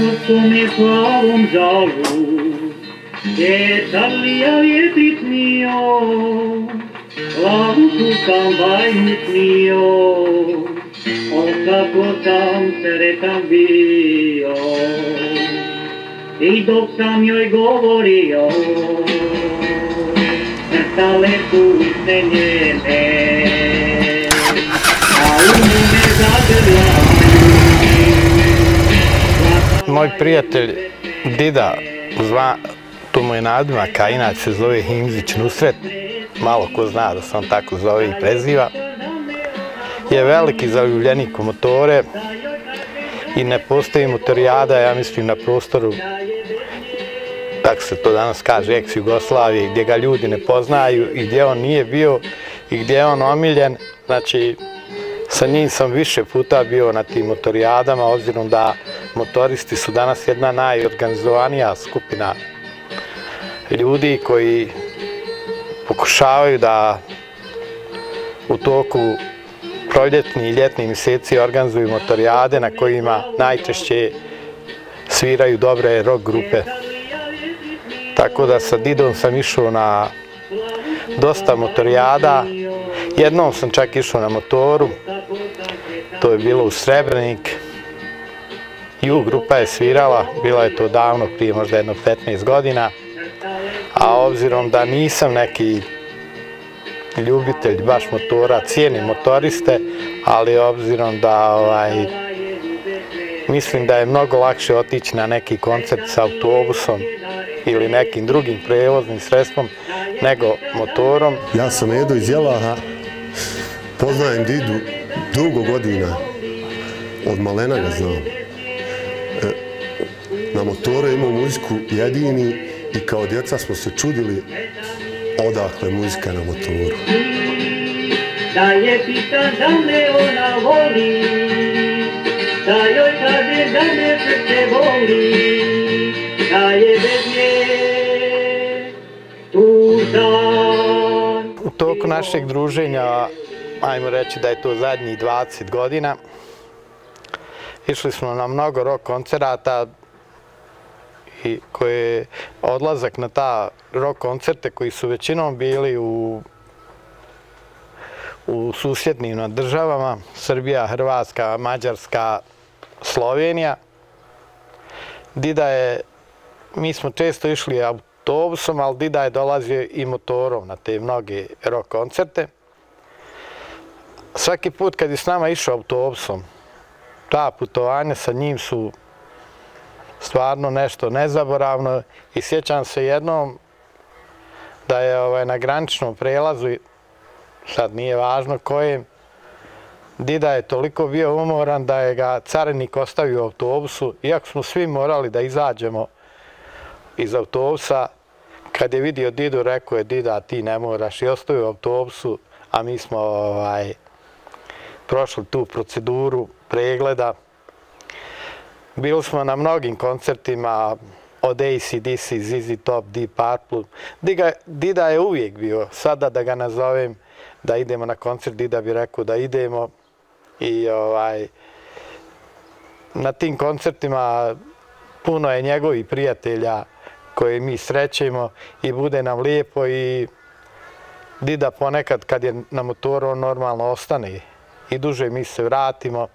morskom je plavom žalu, gdje Čarlija vjetrit mio, glavu kukam bajnik mio, kako sam sretan bio. I dok sam joj govorio, crtale su usne njene, a u me zagrljaju. Moj prijatelj Dida, tu mu je nadimak, a inače se zove Himzić Nusret, malo ko zna da se on tako zove i preziva, je veliki zaljubljenik u motore i ne postoji motorijada, ja mislim, na prostoru, tako se to danas kaže, ex-Jugoslavije, gdje ga ljudi ne poznaju i gdje on nije bio i gdje je on omiljen. Znači, sa njim sam više puta bio na tim motorijadama, obzirom da motoristi su danas jedna najorganizovanija skupina ljudi koji pokušavaju da u toku proljetni i ljetni mjeseci organizuju motorijade na kojima najčešće sviraju dobre rock grupe. Tako da sa Didom sam išao na dosta motorijada. Jednom sam čak išao na motoru, to je bilo u Srebrenik. Ju grupa je svirala, bilo je to davno, prije možda jedno 15 godina. A obzirom da nisam neki ljubitelj baš motora, cijenim motoriste, ali obzirom da mislim da je mnogo lakše otići na neki koncert sa autobusom ili nekim drugim prevoznim sredstvom nego motorom. Ja sam Edo iz Jelaha, poznajem Didu dugo godina, od malena ga znam. Na motoru imao muziku jedini i kao djeca smo se čudili odakle muzika na motoru. Da je pita da me ona voli, da joj kaže da me srce voli, da je bez nje tužan. U toku našeg druženja, ajmo reći da je to zadnjih 20 godina, išli smo na mnogo rock koncerata i koje odlazak na ta rock koncerte koji su većinom bili u susjednim državama, Srbija, Hrvatska, Mađarska, Slovenija. Mi smo često išli autobusom, ali Dida je dolazio i motorom na te mnoge rock koncerte. Svaki put kad je s nama išao autobusom, ta putovanja sa njim su stvarno nešto nezaboravno i sjećam se jednom da je na graničnom prelazu, sad nije važno kojem, Dida je toliko bio umoran da je ga carinik ostavio u autobusu, iako smo svi morali da izađemo iz autobusa. Kad je vidio Didu, rekao je: Dida, ti ne moraš, i ostavio u autobusu, a mi smo prošli tu proceduru pregleda. Bili smo na mnogim koncertima, od AC/DC, ZZ Top, Deep Purple. Dida je uvijek bio, sada da ga nazovem da idemo na koncert, Dida bi rekao da idemo. I na tim koncertima puno je njegovih prijatelja koje mi srećemo i bude nam lijepo. I Dida ponekad kad je na motoru on normalno ostane i duže mi se vratimo.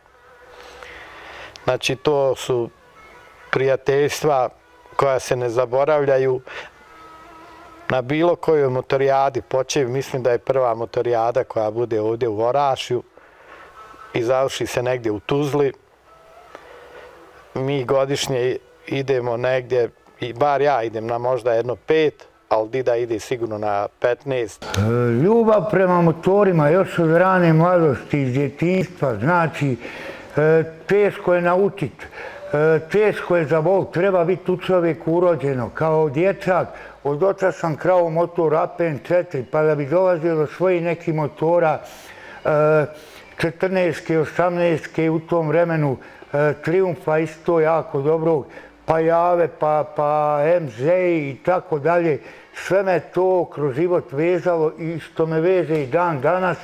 Znači, to su prijateljstva koja se ne zaboravljaju. Na bilo kojoj motorijadi počev, mislim da je prva motorijada koja bude ovdje u Orašju i završi se negdje u Tuzli. Mi godišnje idemo negdje, i bar ja idem na možda jedno 5, ali Dida ide sigurno na 15. Ljubav prema motorima još od rane mladosti, iz djetinjstva, znači teško je naučiti, teško je zavolit, treba biti u čovjeku urođeno. Kao dječak, od oca sam krao motor APN4, pa da bi dolazio do svojih nekih motora, 14-ke, 18-ke u tom vremenu, Triumfa isto jako dobrog, pa Jave, pa MZ i tako dalje. Sve me to kroz život vezalo i što me veže i dan danas,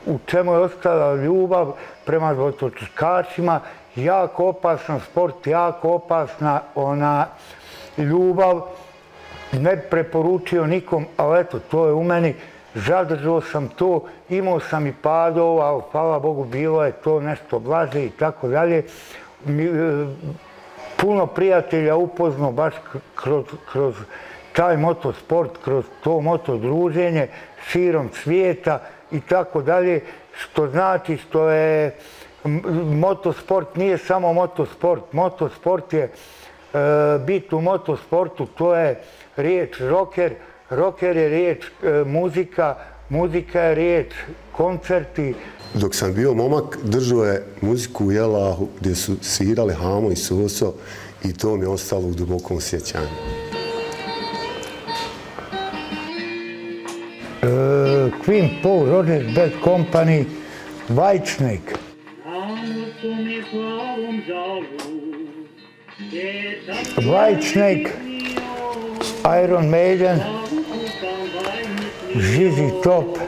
u čemu je ostala ljubav prema motočkašima jako opasan sport, jako opasna ljubav. Ne bi preporučio nikom, ali eto, to je u meni. Zadržao sam to, imao sam i padova, ali hvala Bogu bilo je to nešto blaže i tako dalje. Puno prijatelja upoznao baš kroz taj motosport, kroz to motodruženje širom svijeta i tako dalje, što znači što je motosport nije samo motosport. Motosport je bit u motosportu, to je riječ rocker, rocker je riječ muzika, muzika je riječ koncerti. Dok sam bio momak, držao je muziku u Jelahu gdje su svirali Hamo i Soso i to mi je ostalo u dubokom sjećanju. Queen, Paul Rogers, Bad Company, Whitesnake. Whitesnake, Iron Maiden, ZZ Top,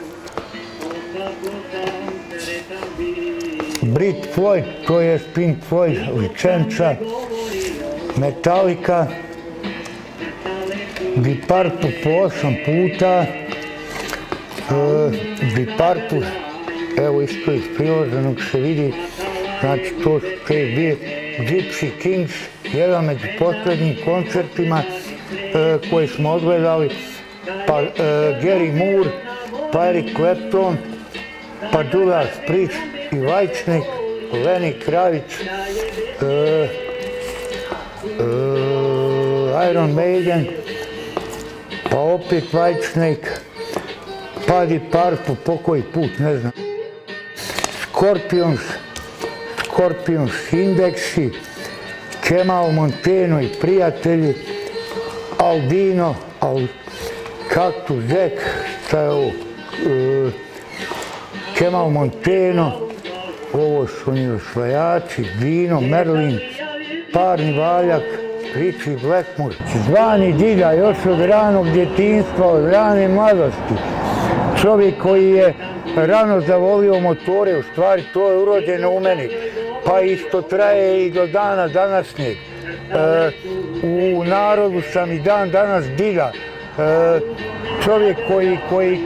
Brit Floyd, to je Pink Floyd, licenca, Metallica, Deep Purple po 8 puta, Deep Purple, evo isto iz priloženog se vidi, znači to su te dvije, Gypsy Kings, jedan među posljednjim koncertima koje smo odgledali, pa Gary Moore, pa Eric Clapton, pa Judas Priest i Whitesnake, Lenny Kravitz, Iron Maiden, pa opet Whitesnake, pa Deep Purple, po koji put, ne znam. Scorpions, Indexi, Kemal Monteno i prijatelji, Albino, Cactus Jack, šta je ovo, Kemal Monteno, ovo su oni osvajači, Dino, Merlin, Parni Valjak, Richie Blackmore. Zvani Dida još od ranog djetinjstva, od rane mladosti. Čovjek koji je rano zavolio motore, u stvari to je urođeno u meni, pa isto traje i do dana današnjeg. U narodu sam i dan danas Dida, čovjek koji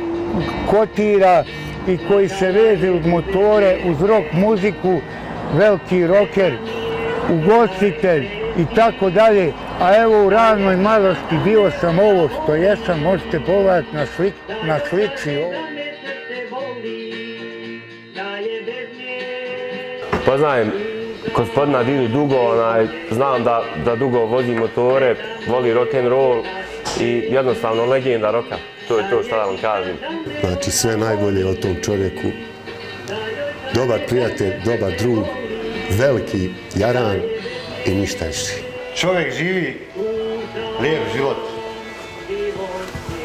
kotira i koji se veže uz motore, uz rock muziku, veliki rocker, ugostitelj i tako dalje. A evo u ranoj mladosti bio sam ovo što jesam, možete pogledati na slici. Poznajem gospodina Didu dugo, znam da dugo vozi motore, voli rock'n'roll i jednostavno legenda roka. To je to što da vam kažem. Znači sve najbolje o tom čovjeku. Dobar prijatelj, dobar drug, veliki jaran i ništa više. Čovjek živi lijep život.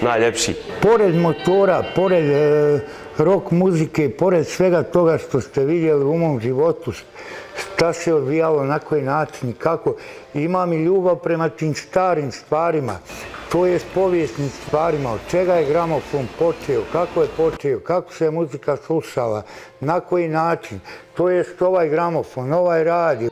Najljepši. Pored motora, pored rock muzike, pored svega toga što ste vidjeli u mom životu, šta se odvijalo, na koji način i kako, imam i ljubav prema tim starim stvarima, to je s povijesnim stvarima, od čega je gramofon počeo, kako se je muzika slušala, na koji način, to je ovaj gramofon, ovaj radio.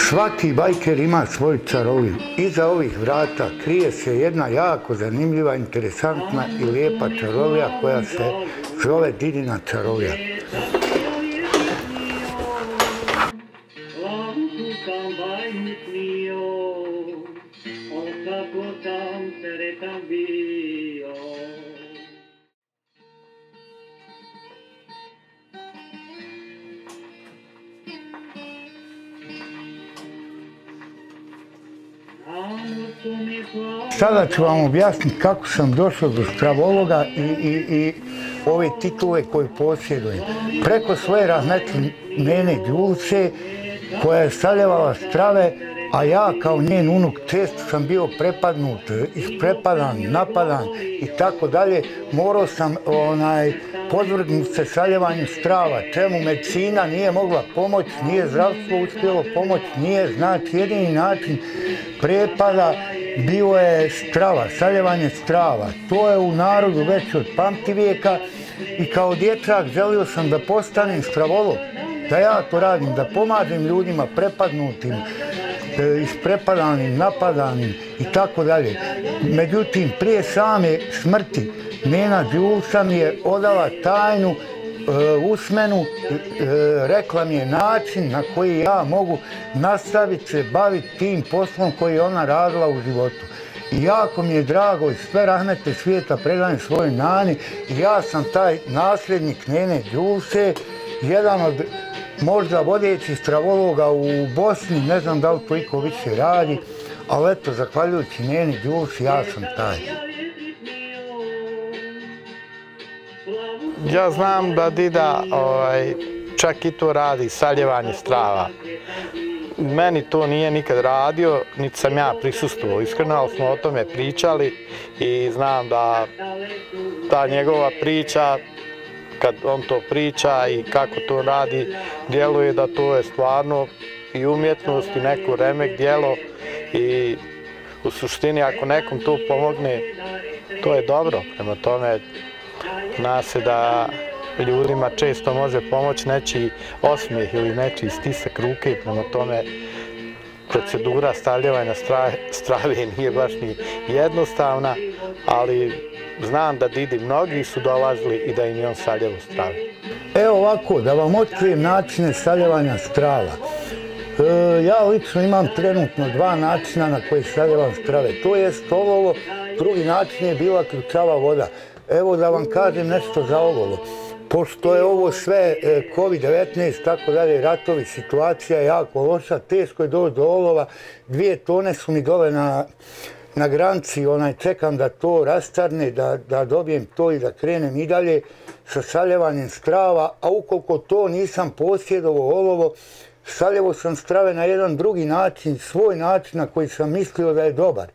Svaki bajker ima svoju čaroliju. Iza ovih vrata krije se jedna jako zanimljiva, interesantna i lijepa čarolija koja se zove Didina čarolija. Sada ću vam objasniti kako sam došao do stravologa i ove titule koje posjedujem. Preko svoje rahmetli Nene Đulce, koja je stavljavala strave, a ja kao njen unuk često sam bio prepadnut, isprepadan, napadan i tako dalje. Morao sam podvrgnut se saljevanju strava, čemu medicina nije mogla pomoći, nije zdravstvo uspjelo pomoći, nije, znači jedini način prepada bio je strava, saljevanje strava. To je u narodu već od pamtivijeka i kao dječak želio sam da postanem stravolog. da ja to radim, da pomažem ljudima prepadnutim, isprepadanim, napadanim i tako dalje. Međutim, prije same smrti Nena Đulsa mi je odala tajnu usmenu, rekla mi je način na koji ja mogu nastaviti se baviti tim poslom koji je ona radila u životu. I jako mi je drago i sve rahmete svijeta predajem svojoj nani i ja sam taj nasljednik Nene Đulse, jedan od možda vodećih stravologa u Bosni, ne znam da li to iko više radi, ali eto, zahvaljujući Neni Đulsi, ja sam taj. Ja znam da dida čak i to radi, saljevanje strava. Meni to nije nikad radio, niti sam ja prisustvovao iskreno, ali smo o tome pričali i znam da ta njegova priča, kad on to priča i kako to radi, djeluje da to je stvarno i umjetnost i neko remek djelo i u suštini ako nekom to pomogne, to je dobro. Prema tome, zna se da ljudima često može pomoći nečiji osmijeh ili nečiji stisak ruke, prema tome procedura stavljavanja strave nije baš ni jednostavna, ali znam da didi mnogi su dolazili i da im je on saljevo strave. Evo ovako, da vam otkrijem načine saljevanja strava. Ja lično imam trenutno dva načina na koji saljevam strave. To je olovo, drugi način je bila ključava voda. Evo da vam kažem nešto za olovo. Pošto je ovo sve COVID-19, tako dalje, ratovi, situacija je jako loša, teško je doći do olova, 2 tone su mi dole na granici, čekam da to rastarne, da dobijem to i da krenem i dalje sa saljevanjem strava, a ukoliko to nisam posjedovao olovo, saljevo sam strave na jedan drugi način, svoj način na koji sam mislio da je dobar.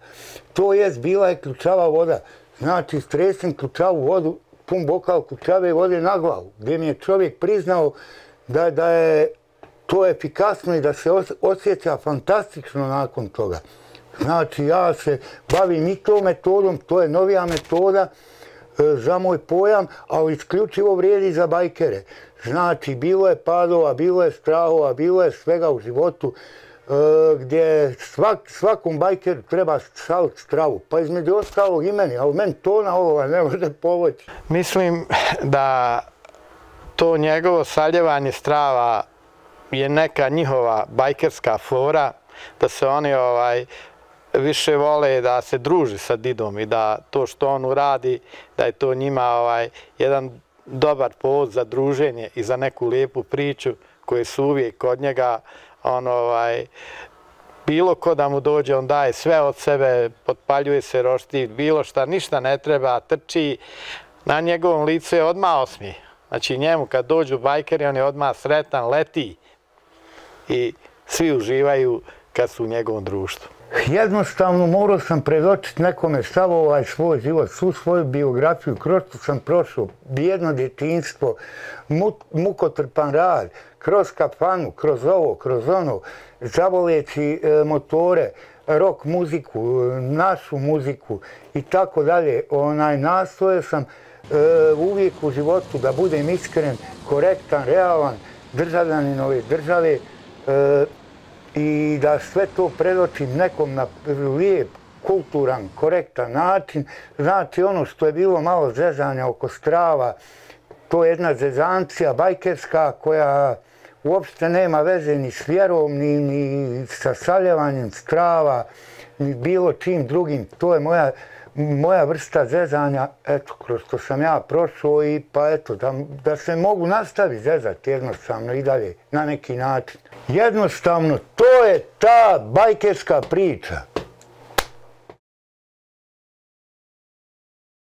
To jest, bila je ključava voda, znači stresem ključavu vodu, pun bokal ključave vode na glavu, gdje mi je čovjek priznao da je to efikasno i da se osjeća fantastično nakon toga. Znači, ja se bavim i tom metodom, to je novija metoda za moj pojam, ali isključivo vrijedi za bajkere. Znači, bilo je padova, bilo je strahova, bilo je svega u životu gdje svakom bajkeru treba saliti stravu. Pa između ostalog i meni, ali meni tona olova ne može pomoći. Mislim da to njegovo saljevanje strava je neka njihova bajkerska fora, da se oni više vole da se druži sa didom i da to što on uradi, da je to njima jedan dobar povod za druženje i za neku lijepu priču koje su uvijek kod njega. Bilo ko da mu dođe, on daje sve od sebe, potpaljuje se roštilj, bilo šta, ništa ne treba, trči. Na njegovom licu je odmah osmijeh. Znači njemu kad dođu bajkeri, on je odmah sretan, leti i svi uživaju kad su u njegovom društvu. Jednostavno morao sam predočiti nekome sav svoj život, svu svoju biografiju, kroz što sam prošao, bijedno djetinjstvo, mukotrpan rad, kroz kafanu, kroz ovo, kroz ono, zavoleći motore, rock muziku, našu muziku i tako dalje. Nastojao sam uvijek u životu da budem iskren, korektan, realan, državljanin ove države, i da sve to predočim nekom na lijep, kulturan, korektan način. Znači ono što je bilo malo zezanja oko strava, to je jedna zezancija bajkerska koja uopšte nema veze ni s vjerom, ni sa saljevanjem strava, ni bilo čim drugim. To je moja vrsta zezanja, eto, kroz što sam ja prošao i pa eto, da se mogu nastaviti zezati jednostavno i dalje na neki način. Jednostavno, to je ta bajkerska priča.